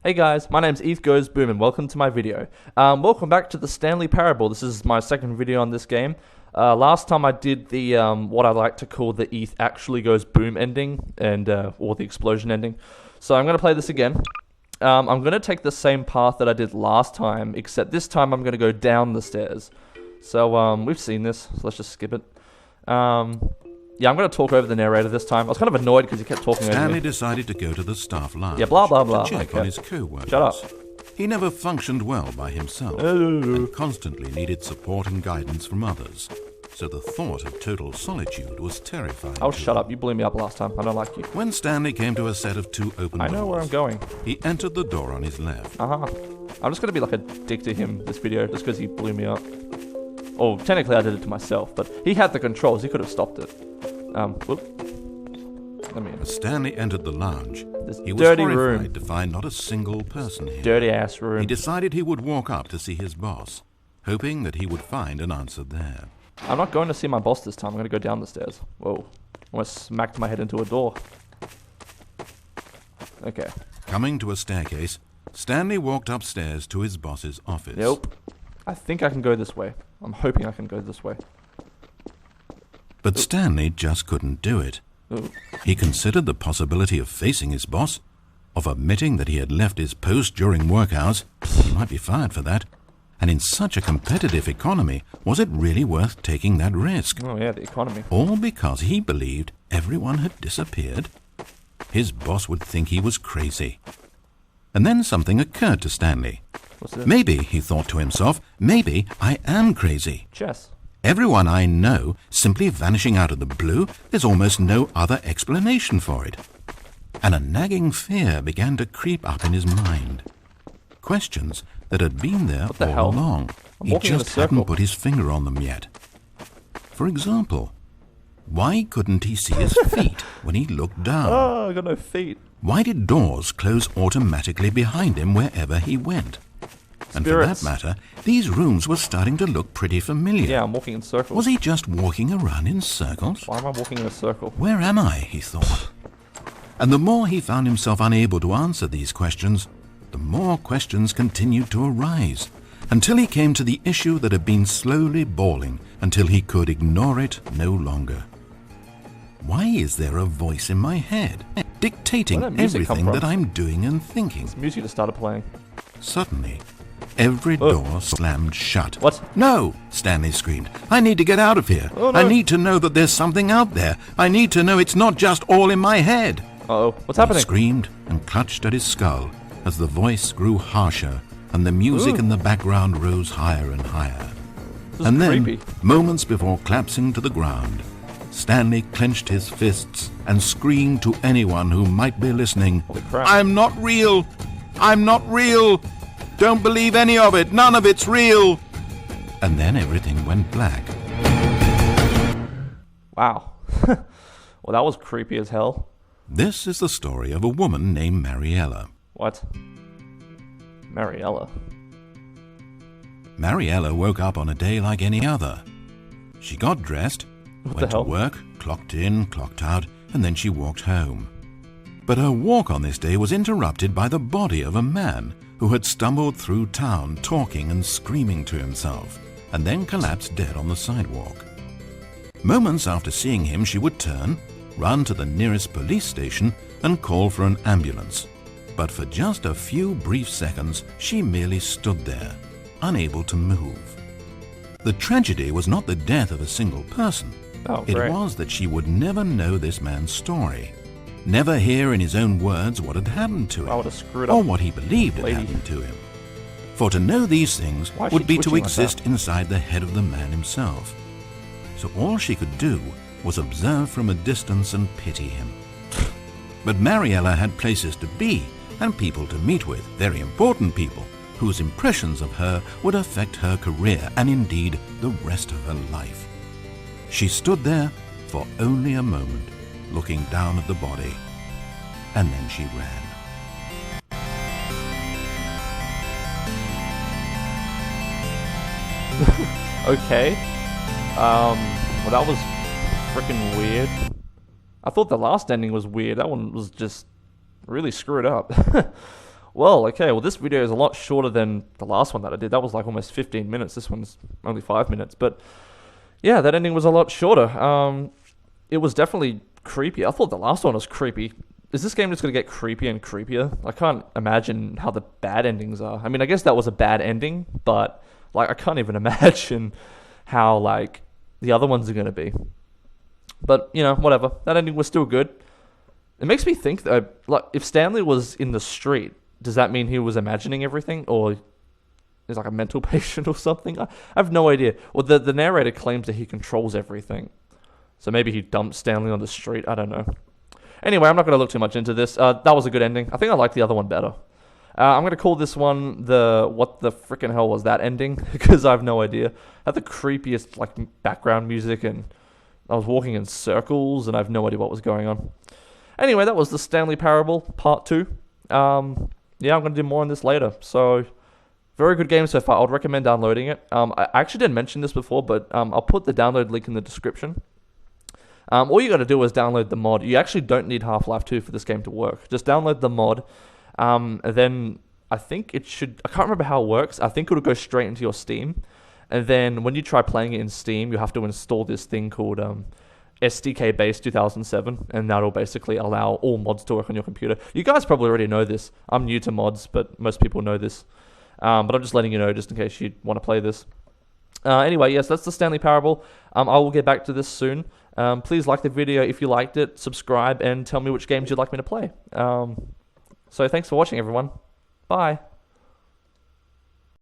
Hey guys, my name's EthGoesBOOM and welcome to my video. Welcome back to the Stanley Parable. This is my second video on this game. Last time I did the, what I like to call the Eth actually goes boom ending, and or the explosion ending. So I'm going to play this again. I'm going to take the same path that I did last time, except this time I'm going to go down the stairs. So we've seen this, so let's just skip it. Yeah, I'm going to talk over the narrator this time. I was kind of annoyed because he kept talking over me. Stanley decided to go to the staff lounge. Yeah, blah, blah, blah. To check on his co-workers. Shut up. He never functioned well by himself and constantly needed support and guidance from others. So the thought of total solitude was terrifying. Oh, shut up. You blew me up last time. I don't like you. When Stanley came to a set of two open doors, I know where I'm going. He entered the door on his left. I'm just going to be like a dick to him this video just because he blew me up. Oh, technically I did it to myself, but he had the controls. He could have stopped it. Whoop. Let me in. As Stanley entered the lounge, This he was dirty horrified room. to find not a single person here. Dirty ass room. He decided he would walk up to see his boss, hoping that he would find an answer there. I'm not going to see my boss this time. I'm going to go down the stairs. Whoa. Almost smacked my head into a door. Okay. Coming to a staircase, Stanley walked upstairs to his boss's office. Nope. I think I can go this way. I'm hoping I can go this way. But Stanley just couldn't do it. Ooh. He considered the possibility of facing his boss, of admitting that he had left his post during work hours. He might be fired for that. And in such a competitive economy, was it really worth taking that risk? Oh yeah, the economy. All because he believed everyone had disappeared? His boss would think he was crazy. And then something occurred to Stanley. What's this? Maybe, he thought to himself, maybe I am crazy. Chess. Everyone I know simply vanishing out of the blue, there's almost no other explanation for it. And a nagging fear began to creep up in his mind. Questions that had been there What the all hell? along. I'm He walking in a just hadn't circle. put his finger on them yet. For example, why couldn't he see his feet when he looked down? Oh, I got no feet. Why did doors close automatically behind him wherever he went? And for that Spirits. matter, these rooms were starting to look pretty familiar. Yeah, I'm walking in circles. Was he just walking around in circles? Why am I walking in a circle? Where am I, he thought. And the more he found himself unable to answer these questions, the more questions continued to arise, until he came to the issue that had been slowly boiling until he could ignore it no longer. Why is there a voice in my head, dictating Where did that music come everything from? that I'm doing and thinking? Music just started playing. Suddenly, every door slammed shut. What? No, Stanley screamed. I need to get out of here. Oh, no. I need to know that there's something out there. I need to know it's not just all in my head. Uh-oh. What's He happening? screamed and clutched at his skull as the voice grew harsher and the music Ooh. in the background rose higher and higher. This is And then, creepy. moments before collapsing to the ground, Stanley clenched his fists and screamed to anyone who might be listening, Holy crap. I'm not real! I'm not real! Don't believe any of it! None of it's real! And then everything went black. Wow. Well, that was creepy as hell. This is the story of a woman named Mariella. What? Mariella. Mariella woke up on a day like any other. She got dressed, What the went to hell? work, clocked in, clocked out, and then she walked home. But her walk on this day was interrupted by the body of a man who had stumbled through town talking and screaming to himself, and then collapsed dead on the sidewalk. Moments after seeing him, she would turn, run to the nearest police station, and call for an ambulance. But for just a few brief seconds, she merely stood there, unable to move. The tragedy was not the death of a single person. Oh, It great. was that she would never know this man's story, never hear in his own words what had happened to him, I would have screwed or up. what he believed had lady. happened to him. For to know these things Why is would she be to twitching like exist that? inside the head of the man himself. So all she could do was observe from a distance and pity him. But Mariella had places to be and people to meet with, very important people, whose impressions of her would affect her career and indeed the rest of her life. She stood there for only a moment, looking down at the body, and then she ran. Okay. Well, that was freaking weird. I thought the last ending was weird. That one was just really screwed up. Well, okay, well this video is a lot shorter than the last one that I did. That was like almost 15 minutes. This one's only 5 minutes. But yeah, that ending was a lot shorter. It was definitely creepy. I thought the last one was creepy. Is this game just going to get creepier and creepier? I can't imagine how the bad endings are. I mean, I guess that was a bad ending, but like I can't even imagine how like the other ones are going to be. But, you know, whatever. That ending was still good. It makes me think though, like if Stanley was in the street, does that mean he was imagining everything, or is like a mental patient or something? I have no idea. Well, the narrator claims that he controls everything, so maybe he dumped Stanley on the street. I don't know. Anyway, I'm not going to look too much into this. That was a good ending. I think I like the other one better. I'm going to call this one the what the freaking hell was that ending, because I have no idea. I had the creepiest like background music, and I was walking in circles, and I have no idea what was going on. Anyway, that was the Stanley Parable Part 2. Yeah, I'm going to do more on this later. So, very good game so far. I would recommend downloading it. I actually didn't mention this before, but I'll put the download link in the description. All you got to do is download the mod. You actually don't need Half-Life 2 for this game to work. Just download the mod. And then I think it should... I can't remember how it works. I think it'll go straight into your Steam. And then when you try playing it in Steam, you have to install this thing called... SDK base 2007, and that'll basically allow all mods to work on your computer. You guys probably already know this. I'm new to mods, but most people know this. But I'm just letting you know just in case you want to play this. Anyway, yes, that's the Stanley Parable. I will get back to this soon. Please like the video if you liked it, subscribe, and tell me which games you'd like me to play. So thanks for watching, everyone. Bye.